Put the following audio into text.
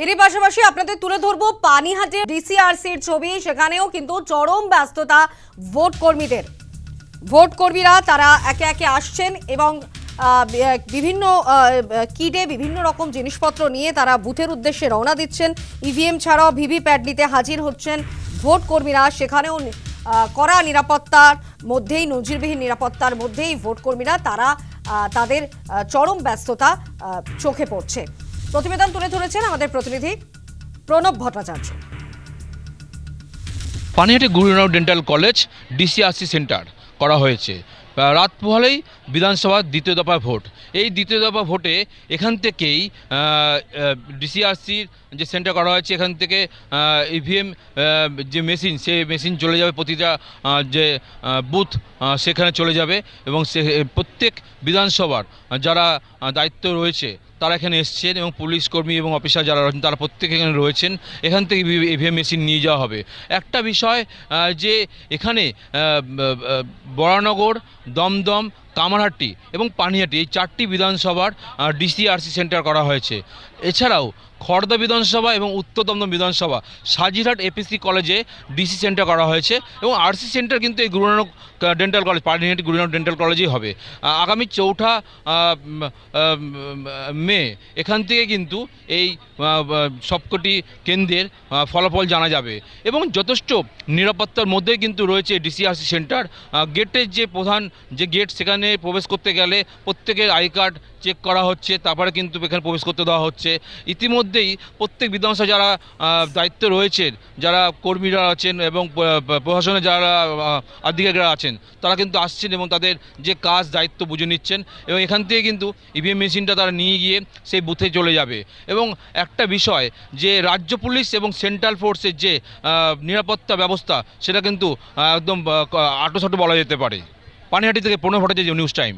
এরই পাশাপাশি আপনাদের তুলে ধরবো পানিহাটি ডিসিআরসির ছবি। সেখানেও কিন্তু চরম ব্যস্ততা ভোট কর্মীদের। ভোট কর্মীরা তারা একে একে আসছেন এবং বিভিন্ন কিটে বিভিন্ন রকম জিনিসপত্র নিয়ে তারা বুথের উদ্দেশ্যে রওনা দিচ্ছেন। ইভিএম ছাড়াও ভিভিপ্যাট নিতে হাজির হচ্ছেন ভোট কর্মীরা। সেখানেও কড়া নিরাপত্তার মধ্যেই, নজিরবিহীন নিরাপত্তার মধ্যেই ভোট কর্মীরা তারা তাদের চরম ব্যস্ততা চোখে পড়ছে। প্রতিবেদন তুলে ধরেছেন আমাদের প্রতিনিধি Pranab Bhattacharya. Panihati Guru Nanak dental college DCRC centre করা হয়েছে। রাত পোহালেই বিধানসভার দ্বিতীয় দফা ভোট। এই দ্বিতীয় দফা ভোটে এখান থেকেই ডিসিআরসির যে সেন্টার করা হয়েছে, এখান থেকে ইভিএম যে মেশিন, সেই মেশিন চলে যাবে প্রতিটা যে বুথ সেখানে চলে যাবে এবং সে প্রত্যেক বিধানসভার যারা দায়িত্ব রয়েছে তারা এখানে এসছেন এবং পুলিশ কর্মী এবং অফিসার যারা রয়েছেন তারা প্রত্যেকে এখানে রয়েছেন। এখান থেকে ইভিএম মেশিন নিয়ে যাওয়া হবে। একটা বিষয় যে এখানে বরানগর, দমদম, কামারহাটি এবং পানিহাটি এই চারটি বিধানসভার ডিসিআরসি সেন্টার করা হয়েছে। এছাড়াও খড়দা বিধানসভা এবং উত্তর দমদম বিধানসভা সাজিরহাট এপিসি কলেজে ডিসি সেন্টার করা হয়েছে এবং আরসি সেন্টার কিন্তু এই Guru Nanak dental college, Panihati Guru Nanak dental কলেজেই হবে। আগামী 4 মে এখান থেকে কিন্তু এই সবকটি কেন্দ্রের ফলাফল জানা যাবে এবং যথেষ্ট নিরাপত্তার মধ্যে কিন্তু রয়েছে ডিসিআরসি সেন্টার। গেটের যে প্রধান যে গেট, সেখানে প্রবেশ করতে গেলে প্রত্যেকের আই কার্ড চেক করা হচ্ছে, তারপরে কিন্তু এখানে প্রবেশ করতে দেওয়া হচ্ছে। ইতিমধ্যেই প্রত্যেক বিধানসভা যারা দায়িত্ব রয়েছেন, যারা কর্মীরা আছেন এবং প্রশাসনে যারা আধিকারিকরা আছেন, তারা কিন্তু আসছেন এবং তাদের যে কাজ দায়িত্ব বুঝে নিচ্ছেন এবং এখান থেকে কিন্তু ইভিএম মেশিনটা তারা নিয়ে গিয়ে সেই বুথে চলে যাবে। এবং একটা বিষয় যে রাজ্য পুলিশ এবং সেন্ট্রাল ফোর্সের যে নিরাপত্তা ব্যবস্থা, সেটা কিন্তু একদম আঁটোসাঁটো বলা যেতে পারে। পানিহাটি থেকে প্রণব ভট্টাচার্য, নিউজ টাইম।